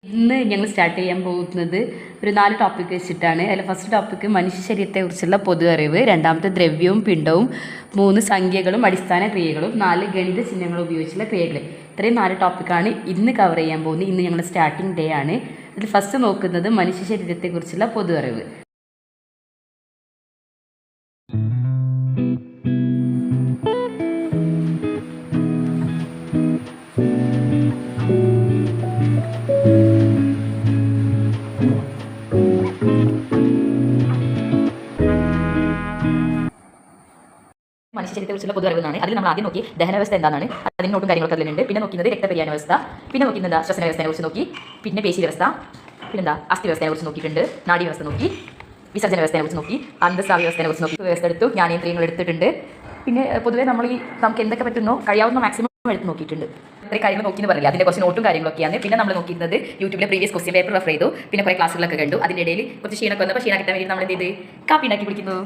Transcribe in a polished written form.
ഇന്ന് ഞങ്ങൾ സ്റ്റാർട്ട് ചെയ്യാൻ പോകുന്നത് ഒരു 4 ടോപ്പിക് വെച്ചിട്ടാണ്. അതിൽ ഫസ്റ്റ് ടോപ്പിക്ക് മനുഷ്യ ശരീരത്തെക്കുറിച്ചുള്ള പൊതു അറിവ്, രണ്ടാമത്തെ ദ്രവ്യവും പിണ്ഡവും, 3 സംഖ്യകളും അടിസ്ഥാന ക്രിയകളും, 4 ഗണിത ചിഹ്നങ്ങൾ ഉപയോഗിച്ചുള്ള ക്രിയകൾ. ഇത്രയും 4 ടോപ്പിക്കാണ് ഇന്ന് കവർ ചെയ്യാൻ പോകുന്നത്. ഇന്ന് ഞങ്ങൾ സ്റ്റാർട്ടിംഗ് ഡേ ആണ്. അതിൽ ഫസ്റ്റ് നോക്കുന്നത് മനുഷ്യ ശരീരത്തെക്കുറിച്ചുള്ള പൊതു അറിവ്. മനുഷ്യ ശരീരത്തെക്കുറിച്ചുള്ള പൊതു അറിവാണ്. അതിൽ നമ്മൾ ആദ്യം നോക്കി ദഹനവ്യവസ്ഥ എന്താണ്, അതിന് നോട്ടും കാര്യങ്ങളൊക്കെ അതിലുണ്ട്. പിന്നെ നോക്കുന്നത് രക്തപര്യാന വ്യവസ്ഥ, പിന്നെ നോക്കുന്നത് ശ്വസന വ്യവസ്ഥയെ കുറിച്ച് നോക്കി, പിന്നെ പേശി വ്യവസ്ഥ, പിന്നെന്താ അസ്ഥി വ്യവസ്ഥയെ കുറിച്ച് നോക്കിയിട്ടുണ്ട്, നാഡി വ്യവസ്ഥ നോക്കി, വിസർജന വ്യവസ്ഥയെ കുറിച്ച് നോക്കി, അന്തസ്രാവ്യ വ്യവസ്ഥയെ കുറിച്ച് നോക്കി, വ്യവസ്ഥ എടുത്തു, ജ്ഞാനേന്ദ്രിയങ്ങൾ എടുത്തിട്ടുണ്ട്. പിന്നെ പൊതുവേ നമ്മൾ നമുക്ക് എന്തൊക്കെ പറ്റുന്നോ കഴിയാവുന്ന മാക്സിമം എടുത്ത് നോക്കിയിട്ടുണ്ട്. ഇത്രയും കാര്യങ്ങൾ നോക്കിയെന്ന് പറയില്ല, അതിൻ്റെ കുറച്ച് നോട്ടും കാര്യങ്ങളൊക്കെയാണ്. പിന്നെ നമ്മൾ നോക്കിയിരുന്നത് യൂട്യൂബിലെ പ്രീവിയസ് ക്വസ്റ്റ്യൻ പേപ്പർ റെഫർ ചെയ്തു. പിന്നെ കുറേ ക്ലാസ്സുകളൊക്കെ കണ്ടു. അതിൻ്റെ ഇടയിൽ കുറച്ച് ക്ഷീണമൊക്കെ വന്നപ്പോൾ ക്ഷീണം കിട്ടാൻ വേണ്ടി നമ്മൾ എന്ത് ചെയ്ത് കാപ്പി ഉണ്ടാക്കി കുടിക്കുന്നു.